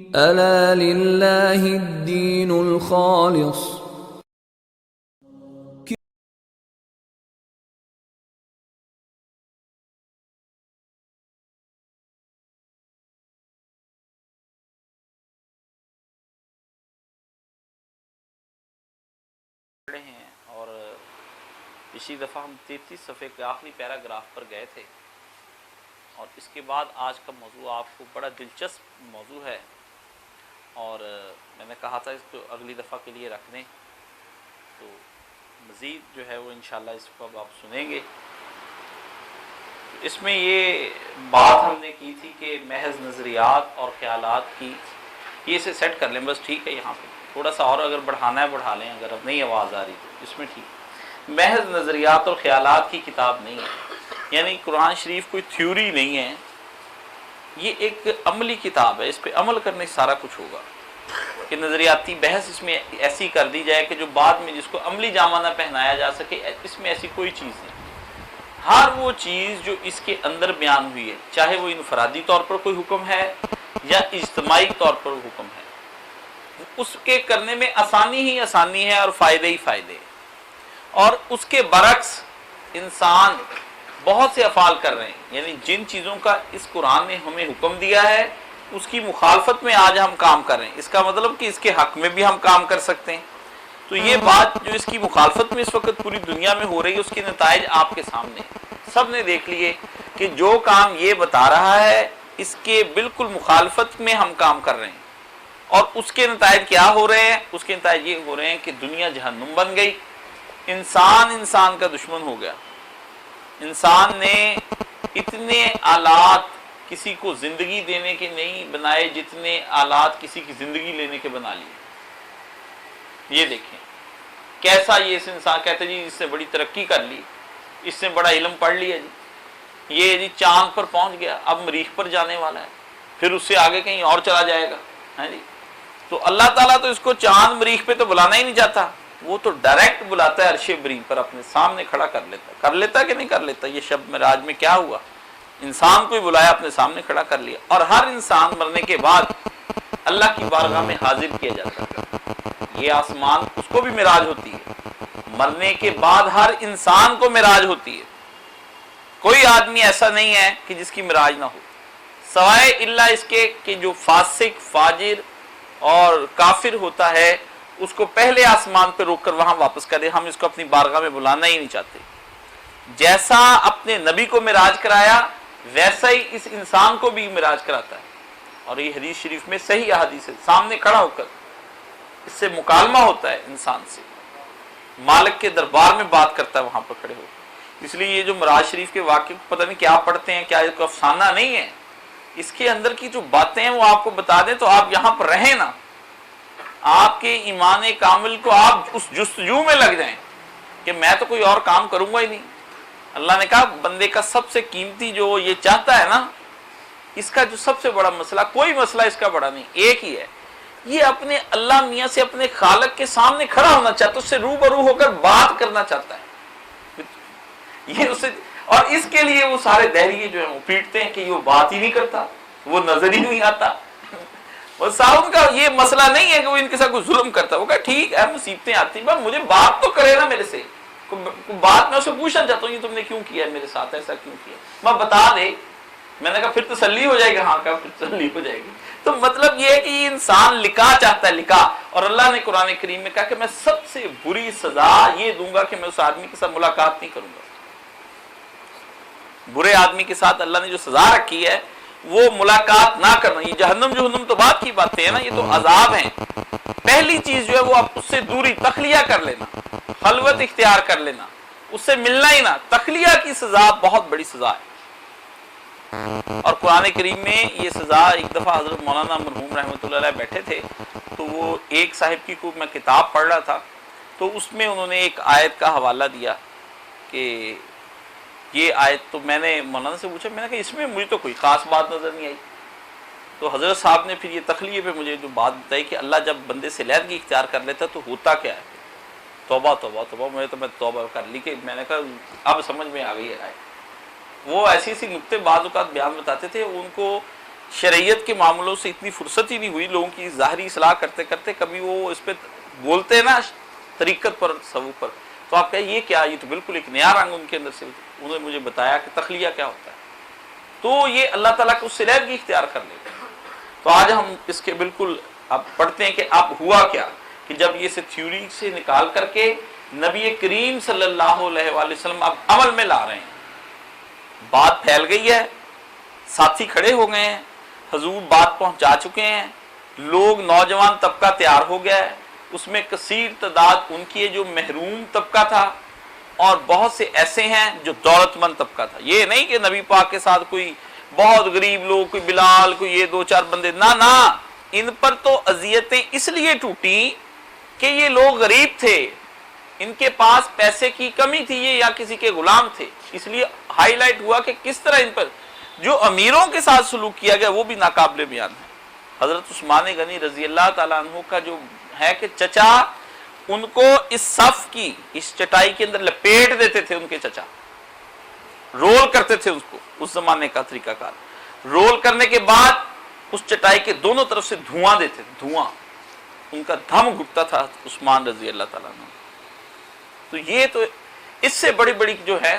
ألا لله الدين الخالص. پڑھے ہیں اور پچھلی دفعہ ہم 33 صفحے کے آخری پیراگراف پر گئے تھے، اور اس کے بعد آج کا موضوع آپ کو بڑا دلچسپ موضوع ہے، اور میں نے کہا تھا اس کو اگلی دفعہ کے لیے رکھ دیں، تو مزید جو ہے وہ انشاءاللہ اس کو اب آپ سنیں گے۔ اس میں یہ بات ہم نے کی تھی کہ محض نظریات اور خیالات کی، یہ اسے سیٹ کر لیں بس، ٹھیک ہے، یہاں پہ تھوڑا سا اور اگر بڑھانا ہے بڑھا لیں، اگر اب نہیں آواز آ رہی تو اس میں ٹھیک۔ محض نظریات اور خیالات کی کتاب نہیں ہے، یعنی قرآن شریف کوئی تھیوری نہیں ہے، یہ ایک عملی کتاب ہے، اس پہ عمل کرنے سے سارا کچھ ہوگا۔ کہ نظریاتی بحث اس میں ایسی کر دی جائے کہ جو بعد میں جس کو عملی جامہ نہ پہنایا جا سکے، اس میں ایسی کوئی چیز نہیں۔ ہر وہ چیز جو اس کے اندر بیان ہوئی ہے، چاہے وہ انفرادی طور پر کوئی حکم ہے یا اجتماعی طور پر حکم ہے، اس کے کرنے میں آسانی ہی آسانی ہے اور فائدے ہی فائدے ہیں۔ اور اس کے برعکس انسان بہت سے افعال کر رہے ہیں، یعنی جن چیزوں کا اس قرآن نے ہمیں حکم دیا ہے اس کی مخالفت میں آج ہم کام کر رہے ہیں، اس کا مطلب کہ اس کے حق میں بھی ہم کام کر سکتے ہیں۔ تو یہ بات جو اس کی مخالفت میں اس وقت پوری دنیا میں ہو رہی ہے، اس کے نتائج آپ کے سامنے ہیں، سب نے دیکھ لیے کہ جو کام یہ بتا رہا ہے اس کے بالکل مخالفت میں ہم کام کر رہے ہیں، اور اس کے نتائج کیا ہو رہے ہیں؟ اس کے نتائج یہ ہو رہے ہیں کہ دنیا جہنم بن گئی، انسان کا دشمن ہو گیا، انسان نے اتنے آلات کسی کو زندگی دینے کے نہیں بنائے جتنے آلات کسی کی زندگی لینے کے بنا لیے۔ یہ دیکھیں کیسا یہ اس انسان کہتے جی اس سے بڑی ترقی کر لی، اس نے بڑا علم پڑھ لیا جی، یہ جی چاند پر پہنچ گیا، اب مریخ پر جانے والا ہے، پھر اس سے آگے کہیں اور چلا جائے گا، ہے جی۔ تو اللہ تعالیٰ تو اس کو چاند مریخ پہ تو بلانا ہی نہیں چاہتا، وہ تو ڈائریکٹ بلاتا ہے عرش بریم پر، اپنے سامنے کھڑا کر لیتا کہ نہیں کر لیتا؟ یہ شب معراج میں کیا ہوا؟ انسان کو ہی بلایا، اپنے سامنے کھڑا کر لیا، اور ہر انسان مرنے کے بعد اللہ کی بارگاہ میں حاضر کیا جاتا ہے۔ یہ آسمان اس کو بھی معراج ہوتی ہے، مرنے کے بعد ہر انسان کو معراج ہوتی ہے، کوئی آدمی ایسا نہیں ہے کہ جس کی معراج نہ ہو، سوائے اللہ اس کے کہ جو فاسق، فاجر اور کافر ہوتا ہے اس کو پہلے آسمان پہ روک کر وہاں واپس کر دے، ہم اس کو اپنی بارگاہ میں بلانا ہی نہیں چاہتے۔ جیسا اپنے نبی کو معراج کرایا ویسا ہی اس انسان کو بھی معراج کراتا ہے، اور یہ حدیث شریف میں صحیح احادیث ہے، سامنے کھڑا ہو کر اس سے مکالمہ ہوتا ہے، انسان سے مالک کے دربار میں بات کرتا ہے وہاں پر کھڑے ہو کر۔ اس لیے یہ جو معراج شریف کے واقعے پتہ نہیں کیا پڑھتے ہیں، کیا کو افسانہ نہیں ہے، اس کے اندر کی جو باتیں ہیں وہ آپ کو بتا دیں تو آپ یہاں پر رہیں نا، آپ کے ایمان کامل کو آپ اس جستجو میں لگ جائیں کہ میں تو کوئی اور کام کروں گا ہی نہیں۔ اللہ نے کہا بندے کا سب سے قیمتی جو یہ چاہتا ہے نا، اس کا جو سب سے بڑا مسئلہ، کوئی مسئلہ اس کا بڑا نہیں، ایک ہی ہے، یہ اپنے اللہ میاں سے، اپنے خالق کے سامنے کھڑا ہونا چاہتا ہے، اس سے روبرو ہو کر بات کرنا چاہتا ہے یہ اسے، اور اس کے لیے وہ سارے دہریے جو ہیں وہ پیٹتے ہیں کہ یہ بات ہی نہیں کرتا، وہ نظر ہی نہیں آتا۔ وہ صاحب کا یہ مسئلہ نہیں ہے کہ وہ ان کے ساتھ کوئی ظلم کرتا، وہ کہا ٹھیک ہے مصیبتیں آتی ہیں مجھے بات تو کرے نا میرے سے، بات میں اسے پوچھنا چاہتا ہوں یہ تم نے کیوں کیا ہے میرے ساتھ، ایسا کیوں کیا، میں بتا دے۔ میں نے کہا پھر تسلی ہو جائے گی، ہاں کہا پھر تسلی ہو جائے گی۔ تو مطلب یہ ہے کہ یہ انسان لکھا چاہتا ہے، لکھا، اور اللہ نے قرآن کریم میں کہا کہ میں سب سے بری سزا یہ دوں گا کہ میں اس آدمی کے ساتھ ملاقات نہیں کروں گا۔ برے آدمی کے ساتھ اللہ نے جو سزا رکھی ہے وہ ملاقات نہ کرنا، یہ جہنم تو بات کی باتیں ہیں نا، یہ تو عذاب ہیں۔ پہلی چیز جو ہے وہ آپ اس سے دوری، تخلیہ کر لینا، خلوت اختیار کر لینا، اس سے ملنا ہی نہ، تخلیہ کی سزا بہت بڑی سزا ہے۔ اور قرآن کریم میں یہ سزا، ایک دفعہ حضرت مولانا مرحوم رحمۃ اللہ علیہ بیٹھے تھے تو وہ ایک صاحب کی کو میں کتاب پڑھ رہا تھا، تو اس میں انہوں نے ایک آیت کا حوالہ دیا کہ یہ آیت، تو میں نے مولانا سے پوچھا، میں نے کہا اس میں مجھے تو کوئی خاص بات نظر نہیں آئی۔ تو حضرت صاحب نے پھر یہ تخلیہ پہ مجھے جو بات بتائی کہ اللہ جب بندے سے علیحدگی اختیار کر لیتا تو ہوتا کیا ہے، توبہ توبہ توبہ، میں توبہ کر لی کہ میں نے کہا اب سمجھ میں آ گئی ہے آیت۔ وہ ایسی نقطے بعض اوقات بیان بتاتے تھے، ان کو شریعت کے معاملوں سے اتنی فرصت ہی نہیں ہوئی لوگوں کی ظاہری اصلاح کرتے کرتے، کبھی وہ اس پہ بولتے ہیں نا طریقت پر، تصوف پر، تو آپ کہیں یہ کیا، یہ تو بالکل ایک نیا رنگ ان کے اندر سے، انہوں نے مجھے بتایا کہ تخلیہ کیا ہوتا ہے، تو یہ اللہ تعالیٰ کو اس سے علیحدگی اختیار کر لیتے ہیں۔ تو آج ہم اس کے بالکل اب پڑھتے ہیں کہ اب ہوا کیا، کہ جب یہ سے تھیوری سے نکال کر کے نبی کریم صلی اللہ علیہ وآلہ وسلم اب عمل میں لا رہے ہیں، بات پھیل گئی ہے، ساتھی کھڑے ہو گئے ہیں، حضور بات پہنچا چکے ہیں، لوگ نوجوان طبقہ تیار ہو گیا ہے، اس میں کثیر تعداد ان کی ہے جو محروم طبقہ تھا، اور بہت سے ایسے ہیں جو دولت مند طبقہ تھا۔ یہ نہیں کہ نبی پاک کے ساتھ کوئی بہت غریب لوگ، کوئی بلال، کوئی یہ دو چار بندے، نہ ان پر تو اذیتیں اس لیے ٹوٹی کہ یہ لوگ غریب تھے، ان کے پاس پیسے کی کمی تھی، یہ یا کسی کے غلام تھے، اس لیے ہائی لائٹ ہوا کہ کس طرح ان پر جو امیروں کے ساتھ سلوک کیا گیا وہ بھی ناقابل بیان ہے۔ حضرت عثمان غنی رضی اللہ تعالیٰ عنہ کا جو ہے کہ چچا ان کو اس صف کی، اس چٹائی کے اندر لپیٹ دیتے تھے، ان کے چچا رول کرتے تھے اس کو، اس زمانے کا طریقہ کار، رول کرنے کے بعد اس چٹائی کے دونوں طرف سے دھواں دیتے تھے، دھواں ان کا دم گھٹتا تھا عثمان رضی اللہ تعالیٰ عنہ۔ تو یہ تو اس سے بڑی بڑی جو ہے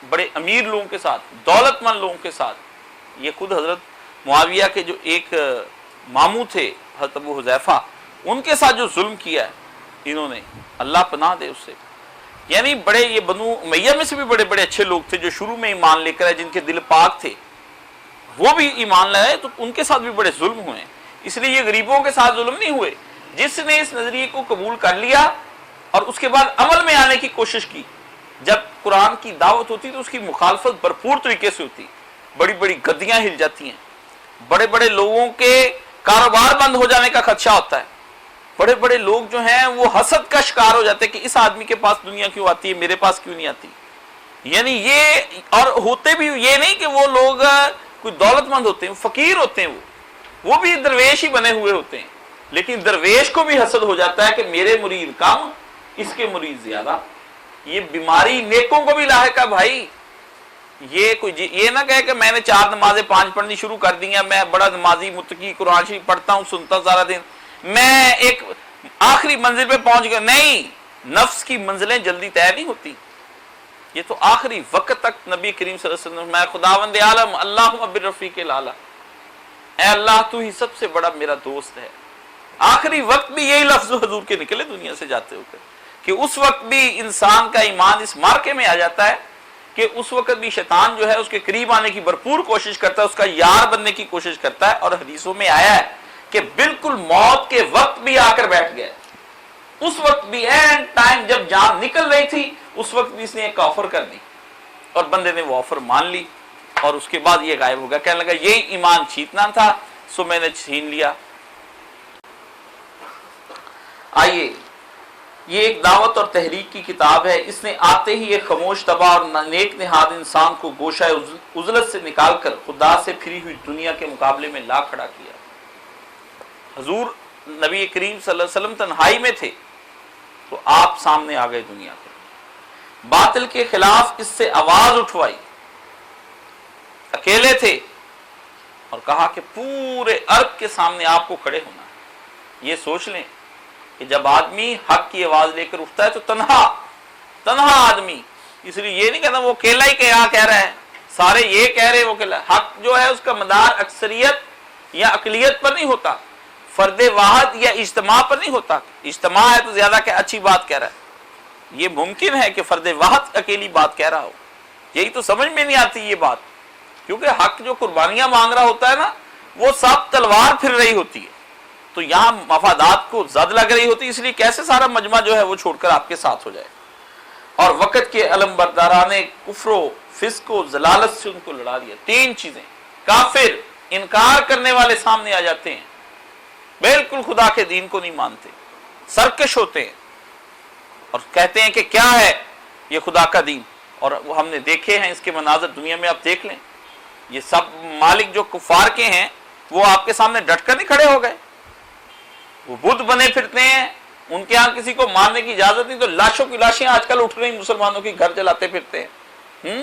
بڑے امیر لوگوں کے ساتھ، دولت مند لوگوں کے ساتھ، یہ خود حضرت معاویہ کے جو ایک ماموں تھے حضرت ابو حذیفہ، ان کے ساتھ جو ظلم کیا ہے انہوں نے، اللہ پناہ دے اس سے، یعنی بڑے یہ بنو امیہ میں سے بھی بڑے بڑے اچھے لوگ تھے جو شروع میں ایمان لے کر آئے، جن کے دل پاک تھے، وہ بھی ایمان لائے، تو ان کے ساتھ بھی بڑے ظلم ہوئے، اس لیے یہ غریبوں کے ساتھ ظلم نہیں ہوئے۔ جس نے اس نظریے کو قبول کر لیا اور اس کے بعد عمل میں آنے کی کوشش کی، جب قرآن کی دعوت ہوتی تو اس کی مخالفت بھرپور طریقے سے ہوتی، بڑی بڑی گدیاں ہل جاتی ہیں، بڑے بڑے لوگوں کے کاروبار بند ہو جانے کا خدشہ ہوتا ہے، بڑے بڑے لوگ جو ہیں وہ حسد کا شکار ہو جاتے ہیں کہ اس آدمی کے پاس دنیا کیوں آتی ہے، میرے پاس کیوں نہیں آتی، یعنی یہ، اور ہوتے بھی یہ نہیں کہ وہ لوگ کوئی دولت مند ہوتے ہیں، فقیر ہوتے ہیں، وہ بھی درویش ہی بنے ہوئے ہوتے ہیں، لیکن درویش کو بھی حسد ہو جاتا ہے کہ میرے مرید کم، اس کے مرید زیادہ۔ یہ بیماری نیکوں کو بھی لاحق ہے بھائی، یہ کوئی یہ نہ کہے کہ میں نے 4 نمازیں 5 پڑھنی شروع کر دی ہیں، میں بڑا نمازی متقی، قرآن شریف پڑھتا ہوں، سنتا سارا دن، میں ایک آخری منزل پہ پہنچ گیا، نہیں، نفس کی منزلیں جلدی طے نہیں ہوتی، یہ تو آخری وقت تک نبی کریم صلی اللہ علیہ وسلم، میں خداوند عالم اللہم بالرفیق الاعلی، اے اللہ تو ہی سب سے بڑا میرا دوست ہے، آخری وقت بھی یہی لفظ حضور کے نکلے دنیا سے جاتے ہو کر، کہ اس وقت بھی انسان کا ایمان اس مارکے میں آ جاتا ہے کہ اس وقت بھی شیطان جو ہے اس کے قریب آنے کی بھرپور کوشش کرتا ہے، اس کا یار بننے کی کوشش کرتا ہے، اور حدیثوں میں آیا ہے کہ بالکل موت کے وقت بھی آ کر بیٹھ گیا، اس وقت بھی اینڈ ٹائم جب جان نکل رہی تھی اس وقت بھی اس نے ایک آفر کر دی، اور بندے نے وہ آفر مان لی، اور اس کے بعد یہ غائب ہو گیا، کہنے لگا یہی ایمان چھیننا تھا سو میں نے چھین لیا۔ آئیے، یہ ایک دعوت اور تحریک کی کتاب ہے، اس نے آتے ہی ایک خاموش طبع اور نیک نہاد انسان کو گوشہ عزلت سے نکال کر خدا سے پھری ہوئی دنیا کے مقابلے میں لا کھڑا کیا۔ حضور نبی کریم صلی اللہ علیہ وسلم تنہائی میں تھے تو آپ سامنے آ گئے دنیا کے، باطل کے خلاف اس سے آواز اٹھوائی، اکیلے تھے، اور کہا کہ پورے ارض کے سامنے آپ کو کھڑے ہونا ہے۔ یہ سوچ لیں کہ جب آدمی حق کی آواز لے کر اٹھتا ہے تو تنہا آدمی، اس لیے یہ نہیں کہتا وہ اکیلا ہی کہہ رہا ہے، سارے یہ کہہ رہے وہ اکیلا، حق جو ہے اس کا مدار اکثریت یا اقلیت پر نہیں ہوتا، فرد واحد یا اجتماع پر نہیں ہوتا، اجتماع ہے تو زیادہ کہ اچھی بات کہہ رہا ہے، یہ ممکن ہے کہ فرد واحد اکیلی بات کہہ رہا ہو، یہی تو سمجھ میں نہیں آتی یہ بات، کیونکہ حق جو قربانیاں مانگ رہا ہوتا ہے نا وہ سب تلوار پھر رہی ہوتی ہے، تو یہاں مفادات کو زد لگ رہی ہوتی، اس لیے کیسے سارا مجمع جو ہے وہ چھوڑ کر آپ کے ساتھ ہو جائے، اور وقت کے علم برداران کفر و فسق و ضلالت سے ان کو لڑا دیا۔ 3 چیزیں، کافر، انکار کرنے والے سامنے آ جاتے ہیں، بالکل خدا کے دین کو نہیں مانتے، سرکش ہوتے ہیں اور کہتے ہیں کہ کیا ہے یہ خدا کا دین، اور وہ ہم نے دیکھے ہیں اس کے مناظر دنیا میں، آپ دیکھ لیں، یہ سب مالک جو کفار کے ہیں وہ آپ کے سامنے ڈٹ کر نہیں کھڑے ہو گئے، وہ بدھ بنے پھرتے ہیں، ان کے ہاں کسی کو مارنے کی اجازت نہیں، تو لاشوں کی لاشیں آج کل اٹھ رہی مسلمانوں کی، گھر جلاتے پھرتے ہیں،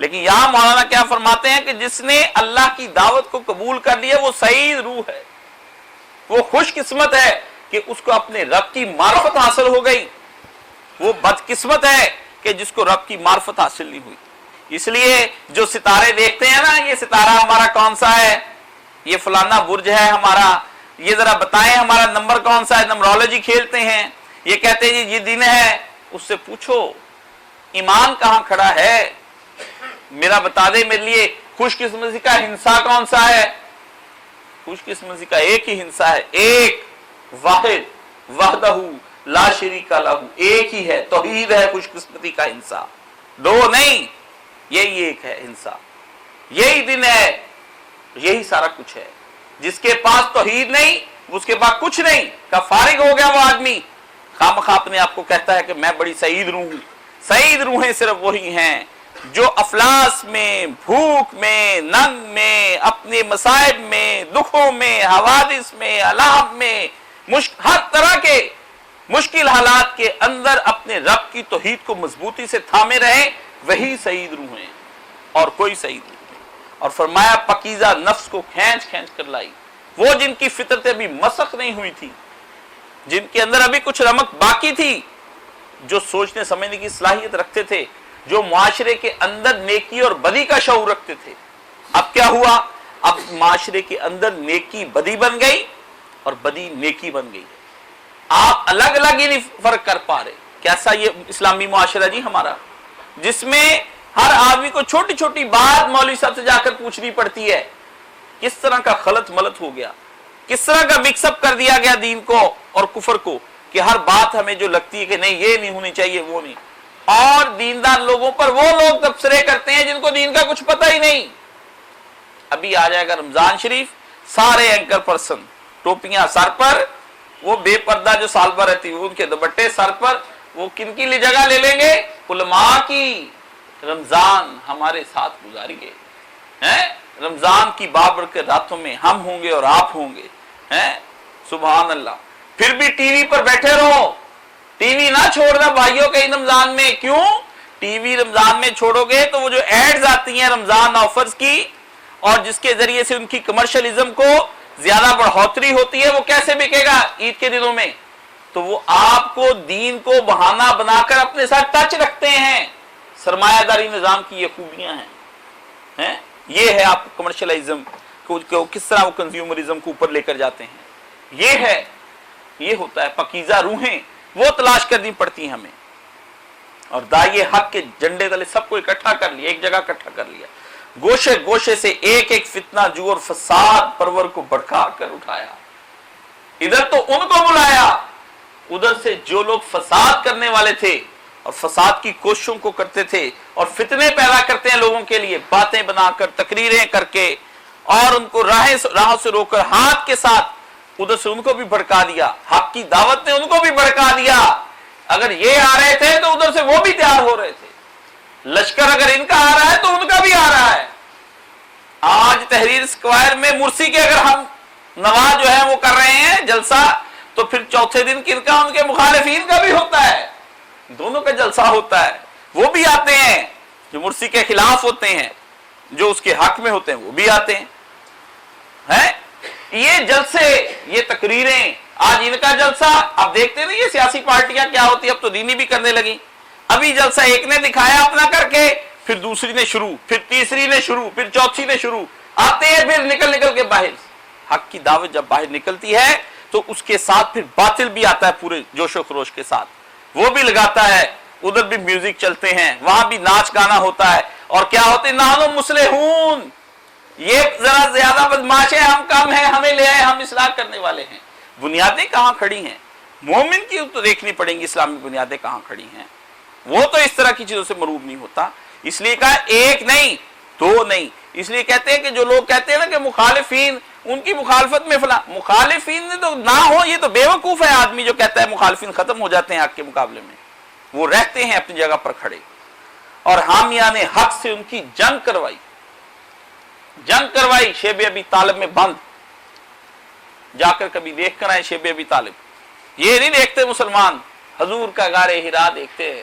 لیکن یہاں مولانا کیا فرماتے ہیں کہ جس نے اللہ کی دعوت کو قبول کر لیا وہ سعید روح ہے، وہ خوش قسمت ہے کہ اس کو اپنے رب کی معرفت حاصل ہو گئی، وہ بدقسمت ہے کہ جس کو رب کی معرفت حاصل نہیں ہوئی۔ اس لیے جو ستارے دیکھتے ہیں نا، یہ ستارہ ہمارا کون سا ہے، یہ فلانا برج ہے ہمارا، یہ ذرا بتائیں ہمارا نمبر کون سا ہے، نمبرولوجی کھیلتے ہیں، یہ کہتے ہیں یہ دن ہے، اس سے پوچھو ایمان کہاں کھڑا ہے، میرا بتا دے میرے لیے خوش قسمتی کا ہنسا کون سا ہے۔ خوش قسمتی کا ایک ہی ہنسا ہے، ایک واحد وحدہ لا شریک لہ، ایک ہی ہے، توحید ہے خوش قسمتی کا ہنسا، دو نہیں، یہی ایک ہے ہنسا، یہی دن ہے، یہی سارا کچھ ہے۔ جس کے پاس توحید نہیں اس کے پاس کچھ نہیں، کا فارغ ہو گیا وہ آدمی، خامخواہ اپنے آپ کو کہتا ہے کہ میں بڑی سعید روح ہوں۔ سعید روحیں صرف وہی ہیں جو افلاس میں، بھوک میں، ننگ میں، اپنے مصائب میں، دکھوں میں، حوادث میں، الام میں، ہر طرح کے مشکل حالات کے اندر اپنے رب کی توحید کو مضبوطی سے تھامے رہے، وہی سعید روحیں اور کوئی سعید روح نہیں۔ اور فرمایا پاکیزہ نفس کو کھینچ کھینچ کر لائی، وہ جن کی فطرتیں ابھی مسخ نہیں ہوئی تھی، جن کے اندر ابھی کچھ رمق باقی تھی، جو سوچنے سمجھنے کی صلاحیت رکھتے تھے، جو معاشرے کے اندر نیکی اور بدی کا شعور رکھتے تھے۔ اب کیا ہوا؟ اب معاشرے کے اندر نیکی بدی بن گئی اور بدی نیکی بن گئی، آپ الگ الگ ہی نہیں فرق کر پا رہے۔ کیسا یہ اسلامی معاشرہ جی ہمارا، جس میں ہر آدمی کو چھوٹی چھوٹی بات مولوی صاحب سے جا کر پوچھنی پڑتی ہے، کس طرح کا خلط ملط ہو گیا، کس طرح کا مکس اپ کر دیا گیا دین کو اور کفر کو، کہ ہر بات ہمیں جو لگتی ہے کہ نہیں یہ نہیں ہونی چاہیے وہ نہیں، اور دیندار لوگوں پر وہ لوگ تبصرے کرتے ہیں جن کو دین کا کچھ پتہ ہی نہیں۔ ابھی آ جائے گا رمضان شریف، سارے اینکر پرسن ٹوپیاں سر پر، وہ بے پردہ جو سال بھر رہتی ان کے دوپٹے سر پر، وہ کن کی جگہ لے لیں گے؟ علماء کی۔ رمضان ہمارے ساتھ گزاریں گے، رمضان کی بابرکت راتوں میں ہم ہوں گے اور آپ ہوں گے، سبحان اللہ۔ پھر بھی ٹی وی پر بیٹھے رہو، ٹی وی نہ چھوڑنا بھائیوں کہیں رمضان میں۔ کیوں؟ ٹی وی رمضان میں چھوڑو گے تو وہ جو ایڈز آتی ہیں رمضان آفرز کی، اور جس کے ذریعے سے ان کی کمرشلزم کو زیادہ بڑھوتری ہوتی ہے، وہ کیسے بکے گا عید کے دنوں میں؟ تو وہ آپ کو دین کو بہانہ بنا کر اپنے ساتھ ٹچ رکھتے ہیں۔ سرمایہ داری نظام کی یہ خوبیاں ہیں، یہ ہے آپ کمرشلائزم کو کس طرح وہ کنزیومرزم کو اوپر لے کر جاتے ہیں، یہ ہے، یہ ہوتا ہے۔ پاکیزہ روحیں وہ تلاش کرنی پڑتی ہیں ہمیں، اور داعیے حق کے جھنڈے تلے سب کو اکٹھا کر لیا، ایک جگہ اکٹھا کر لیا، گوشے گوشے سے ایک ایک فتنہ جو اور فساد پرور کو بڑھا کر اٹھایا، ادھر تو ان کو بلایا، ادھر سے جو لوگ فساد کرنے والے تھے اور فساد کی کوششوں کو کرتے تھے اور فتنے پیدا کرتے ہیں لوگوں کے لیے، باتیں بنا کر، تقریریں کر کے، اور ان کو راہ سے روک کر ہاتھ کے ساتھ ادھر سے ان کو بھی بھڑکا دیا، حق کی دعوت نے ان کو بھی بھڑکا دیا۔ اگر یہ آ رہے تھے تو ادھر سے وہ بھی تیار ہو رہے تھے، لشکر اگر ان کا آ رہا ہے تو ان کا بھی آ رہا ہے۔ آج تحریر اسکوائر میں مرسی کے اگر ہم نواز جو ہے وہ کر رہے ہیں جلسہ، تو پھر چوتھے دن کن کا؟ ان کے مخالفین کا بھی ہوتا ہے، دونوں کا جلسہ ہوتا ہے۔ وہ بھی آتے ہیں جو مرسی کے خلاف ہوتے ہیں، جو اس کے حق میں ہوتے ہیں وہ بھی آتے ہیں۔ یہ جلسے، یہ تقریریں، آج ان کا جلسہ، اب دیکھتے نہیں یہ سیاسی پارٹیاں کیا ہوتی، اب تو دینی بھی کرنے لگی۔ ابھی جلسہ ایک نے دکھایا اپنا کر کے، پھر دوسری نے شروع، پھر تیسری نے شروع، پھر چوتھی نے شروع، آتے ہیں پھر نکل کے باہر۔ حق کی دعوت جب باہر نکلتی ہے تو اس کے ساتھ پھر باطل بھی آتا ہے پورے جوش و خروش کے ساتھ، وہ بھی لگاتا ہے، ادھر بھی میوزک چلتے ہیں، وہاں بھی ناچ گانا ہوتا ہے، اور کیا ہوتے ہیں؟ نحن مصلحون، یہ ذرا زیادہ بدماش ہے، ہم کم ہیں، ہمیں لے آئے، ہم اصلاح کرنے والے ہیں۔ بنیادیں کہاں کھڑی ہیں؟ مومن کی تو دیکھنی پڑیں گی اسلامی بنیادیں کہاں کھڑی ہیں، وہ تو اس طرح کی چیزوں سے مروب نہیں ہوتا۔ اس لیے کہا ایک نہیں، دو نہیں، اس لیے کہتے ہیں کہ جو لوگ کہتے ہیں نا کہ مخالفین، ان کی مخالفت میں فلاں، مخالفین نے تو نہ ہو، یہ تو بیوقوف ہے آدمی جو کہتا ہے مخالفین ختم ہو جاتے ہیں حق کے مقابلے میں، وہ رہتے ہیں اپنی جگہ پر کھڑے۔ اور حامیان حق سے ان کی جنگ کروائی، شیب ابی طالب میں بند، جا کر کبھی دیکھ کر آئے شیب ابی طالب، یہ نہیں دیکھتے مسلمان، حضور کا غار ہرا دیکھتے ہیں،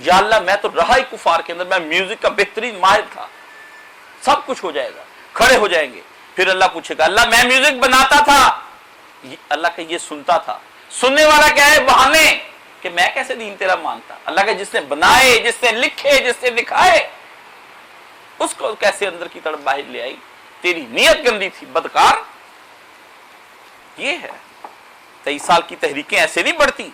یا اللہ میں تو رہا ہی کفار کے اندر، میں میوزک کا بہترین ماہر تھا، سب کچھ ہو جائے گا، کھڑے ہو جائیں گے. پھر اللہ پوچھے گا اللہ میں میوزک بناتا تھا، اللہ کہ یہ سنتا تھا. سننے والا کیا ہے؟ بہانے کہ میں کیسے دین تیرا مانتا. اللہ کہ جس نے بنائے، جس نے لکھے، جس نے دکھائے، اس کو کیسے اندر کی طرف باہر لے آئی؟ تیری نیت گندی تھی بدکار. یہ ہے 23 سال کی تحریکیں ایسے نہیں بڑھتی،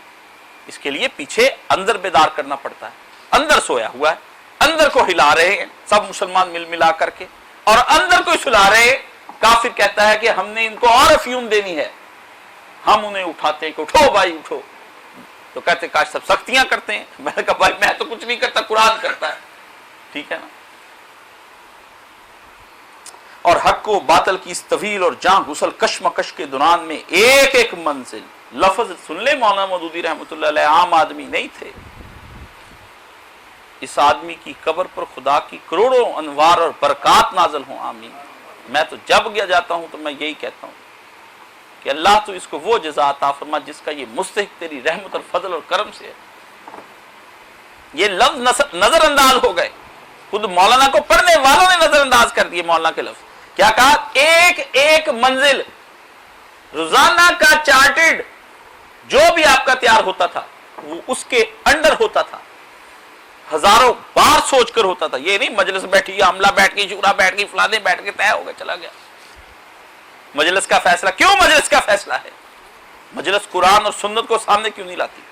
اس کے لیے پیچھے اندر بیدار کرنا پڑتا ہے. اندر سویا ہوا ہے، اندر کو ہلا رہے ہیں سب مسلمان مل ملا کر کے، اور اندر کو سلا رہے ہیں. کافر کہتا ہے کہ ہم نے ان کو اور افیون دینی ہے، ہم انہیں اٹھاتے ہیں کہ اٹھو بھائی اٹھو، تو کہتے کاش سب سختیاں کرتے ہیں. میں نے کہا بھائی میں تو کچھ نہیں کرتا، قرآن کرتا ہے. ٹھیک ہے نا. اور حق و باطل کی اس طویل اور جاں غسل کشمکش کے دوران میں ایک ایک منزل لفظ سن لے. مولانا مودودی رحمۃ اللہ علیہ عام آدمی نہیں تھے. اس آدمی کی قبر پر خدا کی کروڑوں انوار اور برکات نازل ہوں، آمین. میں تو جب گیا جاتا ہوں تو میں یہی کہتا ہوں کہ اللہ تو اس کو وہ جزا عطا فرما جس کا یہ مستحق تیری رحمت اور فضل اور کرم سے ہے. یہ لفظ نظر انداز ہو گئے، خود مولانا کو پڑھنے والوں نے نظر انداز کر دیے. مولانا کے لفظ کیا کہا؟ ایک ایک منزل روزانہ کا چارٹڈ جو بھی آپ کا تیار ہوتا تھا وہ اس کے انڈر ہوتا تھا، ہزاروں بار سوچ کر ہوتا تھا. یہ نہیں مجلس بیٹھی، عملہ بیٹھ گئی، شورا بیٹھ گئی، فلانے بیٹھ کے طے ہو گیا چلا گیا. مجلس کا فیصلہ کیوں مجلس کا فیصلہ ہے؟ مجلس قرآن اور سنت کو سامنے کیوں نہیں لاتی؟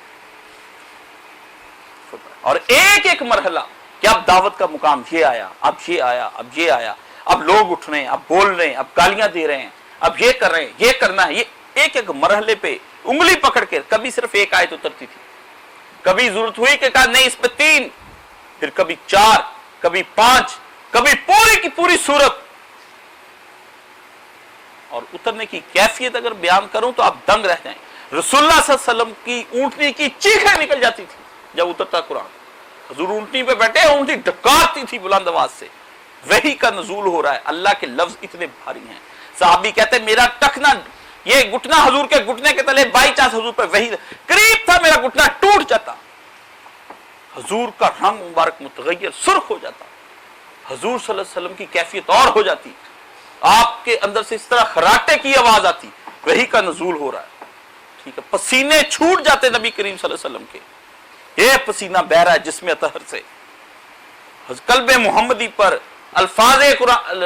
اور ایک ایک مرحلہ کہ اب دعوت کا مقام یہ آیا، اب یہ آیا، اب یہ آیا، اب لوگ اٹھ رہے ہیں، اب بول رہے ہیں، اب گالیاں دے رہے ہیں، اب یہ کر رہے ہیں، یہ کرنا ہے. یہ ایک ایک مرحلے پہ انگلی پکڑ کے کبھی صرف ایک آیت اترتی تھی، کبھی ضرورت ہوئی کہ کہا نہیں اس پہ 3، پھر کبھی 4، کبھی 5، کبھی پوری کی پوری سورت. اور اترنے کی کیفیت اگر بیان کروں تو آپ دنگ رہ جائیں. رسول اللہ صلی اللہ علیہ وسلم کی اونٹنی کی چیخیں نکل جاتی تھی جب اترتا قرآن. حضور اونٹنی پہ بیٹھے، اونٹنی ڈکارتی تھی بلند آواز سے. وحی کا نزول ہو رہا ہے، اللہ کے لفظ اتنے بھاری ہیں. صحابی کہتے ہیں میرا ٹکنا، یہ گھٹنا حضور کے گھٹنے کے تلے بائی چانس حضور پہ وحی قریب تھا، میرا گھٹنا ٹوٹ جاتا. حضور کا رنگ مبارک متغیر سرخ ہو جاتا. حضور صلی اللہ علیہ وسلم کی کیفیت اور ہو جاتی. آپ کے اندر سے اس طرح خراٹے کی آواز آتی، وحی کا نزول ہو رہا ہے. ٹھیک ہے، پسینے چھوٹ جاتے نبی کریم صلی اللہ علیہ وسلم کے. یہ پسینہ بہ رہا ہے جسم اطہر سے. قلب محمدی پر الفاظ قرآن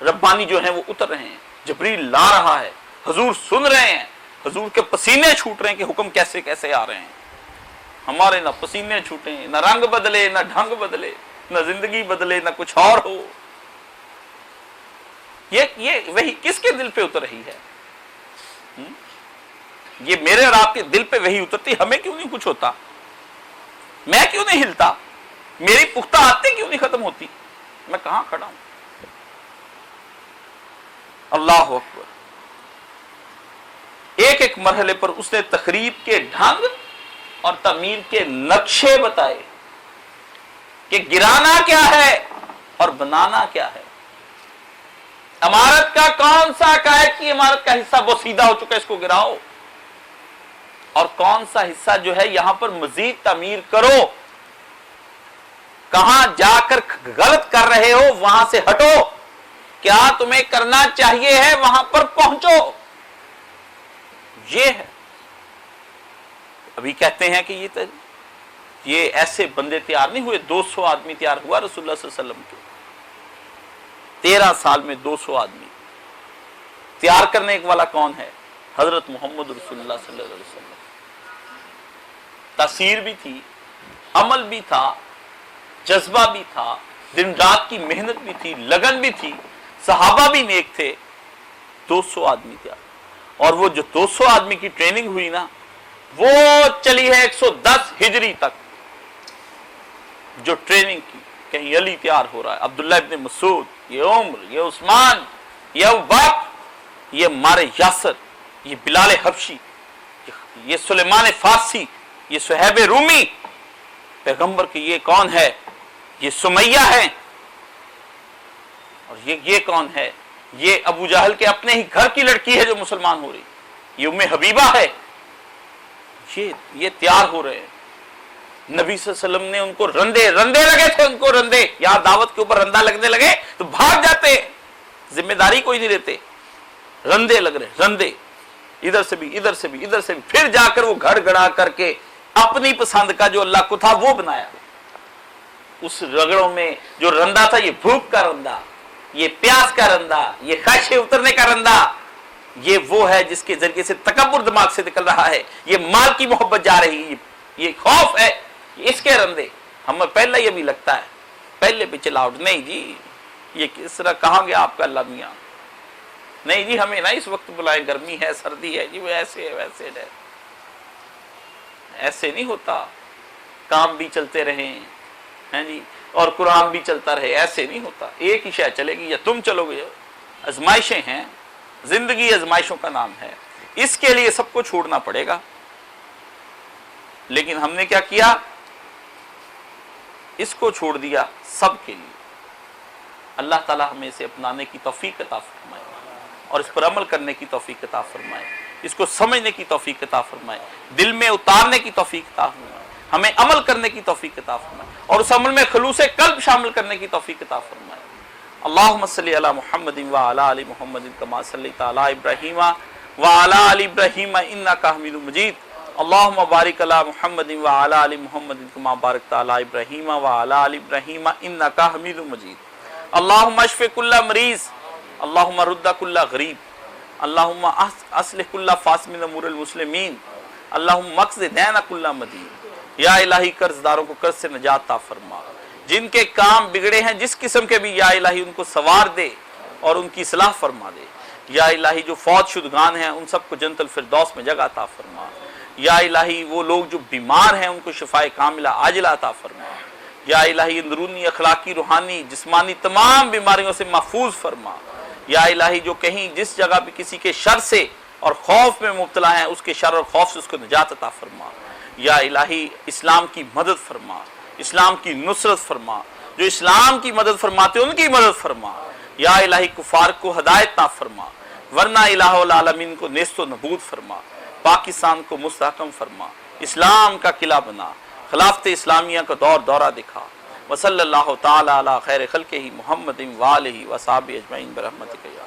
ربانی جو ہیں وہ اتر رہے ہیں. جبریل لا رہا ہے، حضور سن رہے ہیں، حضور کے پسینے چھوٹ رہے ہیں کہ حکم کیسے کیسے آ رہے ہیں. ہمارے نہ پسینے چھوٹے، نہ رنگ بدلے، نہ ڈھنگ بدلے، نہ زندگی بدلے، نہ کچھ اور ہو. یہ وہی کس کے دل پہ اتر رہی ہے؟ یہ میرے اور آپ کے دل پہ وہی اترتی. ہمیں کیوں نہیں کچھ ہوتا؟ میں کیوں نہیں ہلتا؟ میری پختہ عادتیں کیوں نہیں ختم ہوتی؟ میں کہاں کھڑا ہوں؟ اللہ اکبر. ایک ایک مرحلے پر اس نے تخریب کے ڈھنگ اور تعمیر کے نقشے بتائے کہ گرانا کیا ہے اور بنانا کیا ہے. عمارت کا کون سا قائد کی عمارت کا حصہ وہ سیدھا ہو چکا ہے، اس کو گراؤ، اور کون سا حصہ جو ہے یہاں پر مزید تعمیر کرو. کہاں جا کر غلط کر رہے ہو وہاں سے ہٹو، کیا تمہیں کرنا چاہیے ہے وہاں پر پہنچو. یہ ہے. ابھی کہتے ہیں کہ یہ ایسے بندے تیار نہیں ہوئے، 200 آدمی تیار ہوا رسول اللہ صلی اللہ علیہ وسلم کے. 13 سال میں 200 آدمی تیار کرنے والا کون ہے؟ حضرت محمد رسول اللہ صلی اللہ علیہ وسلم. تاثیر بھی تھی، عمل بھی تھا، جذبہ بھی تھا، دن رات کی محنت بھی تھی، لگن بھی تھی، صحابہ بھی نیک تھے. 200 آدمی تیار. اور وہ جو 200 آدمی کی ٹریننگ ہوئی نا، وہ چلی ہے 110 ہجری تک. جو ٹریننگ کی، کہیں علی تیار ہو رہا ہے، عبداللہ ابن مسعود، یہ عمر، یہ عثمان، یہ ابوبکر، یہ مارے یاسر، یہ بلال حبشی، یہ سلیمان فارسی، یہ صہیب رومی. پیغمبر کی یہ کون ہے؟ یہ سمیہ ہے. اور یہ کون ہے؟ یہ ابو جہل کے اپنے ہی گھر کی لڑکی ہے جو مسلمان ہو رہی. یہ ام حبیبہ ہے. یہ تیار ہو رہے ہیں. نبی صلی اللہ علیہ وسلم نے ان کو رندے لگے تھے، ان کو رندے، یہاں دعوت کے اوپر رندہ لگنے لگے تو بھاگ جاتے، ذمہ داری کوئی نہیں لیتے، رندے لگ رہے، رندے ادھر سے بھی ادھر سے بھی ادھر سے بھی، پھر جا کر وہ گھڑ گڑا کر کے اپنی پسند کا جو اللہ کو تھا وہ بنایا۔ اس رگڑوں میں جو رندہ تھا، یہ بھوک کا رندہ، یہ پیاس کا رندہ، یہ خواہش اترنے کا رندہ، یہ وہ ہے جس کے ذریعے سے تکبر دماغ سے نکل رہا ہے، یہ مال کی محبت جا رہی ہے، یہ خوف ہے، اس کے رندے۔ ہمیں پہلے یہ بھی لگتا ہے، پہلے بھی چلاؤ، نہیں جی یہ کس طرح کہاں گیا آپ کا اللہ میاں، نہیں جی ہمیں نہ اس وقت بلائیں، گرمی ہے سردی ہے جی، وہ ایسے ہے ویسے ہے، ایسے نہیں ہوتا، کام بھی چلتے رہیں ہیں جی اور قرآن بھی چلتا رہے، ایسے نہیں ہوتا، ایک ہی شے چلے گی یا تم چلو گے، آزمائشیں ہیں، زندگی آزمائشوں کا نام ہے، اس کے لیے سب کو چھوڑنا پڑے گا۔ لیکن ہم نے کیا کیا، اس کو چھوڑ دیا سب کے لیے۔ اللہ تعالی ہمیں اسے اپنانے کی توفیق عطا فرمائے اور اس پر عمل کرنے کی توفیق عطا فرمائے، اس کو سمجھنے کی توفیق عطا فرمائے، دل میں اتارنے کی توفیق عطا فرمائے، ہمیں عمل کرنے کی توفیق عطا فرمائے اور اس عمل میں خلوص قلب شامل کرنے کی توفیق عطا فرمائے۔ اللہم صلی علی محمد وعلی آل محمد کما صلیت علی ابراہیم وعلی آل ابراہیم انک حمید مجید۔ اللہم بارک علی محمد وعلی آل محمد کما بارکت علی ابراہیم وعلی آل ابراہیم انک حمید مجید۔ اللہم اشف کل مریض، اللہم رد کل غریب، اللہم اصلح کل فاسد من امور المسلمین، اللہم مقض دین کل مدین۔ یا الہی قرض داروں کو قرض سے نجات عطا فرما، جن کے کام بگڑے ہیں جس قسم کے بھی، یا الہی ان کو سوار دے اور ان کی اصلاح فرما دے۔ یا الہی جو فوت شدگان ہیں ان سب کو جنت الفردوس میں جگہ عطا فرما۔ یا الہی وہ لوگ جو بیمار ہیں ان کو شفائے کاملہ عاجلہ عطا فرما۔ یا الہی اندرونی اخلاقی روحانی جسمانی تمام بیماریوں سے محفوظ فرما۔ یا الہی جو کہیں جس جگہ بھی کسی کے شر سے اور خوف میں مبتلا ہیں اس کے شر اور خوف سے اس کو نجات عطا فرما۔ یا الہی اسلام کی مدد فرما، اسلام کی نصرت فرما، جو اسلام کی مدد فرماتے ان کی مدد فرما۔ یا الہی کفار کو ہدایت نہ فرما، ورنہ الہ العالمین کو نیست و نبود فرما، پاکستان کو مستحکم فرما، اسلام کا قلعہ بنا، خلافت اسلامیہ کا دور دورہ دکھا۔ وصلی اللہ تعالی علی خیر خلقہ محمد وآلہ وصحبہ اجمعین برحمتک یا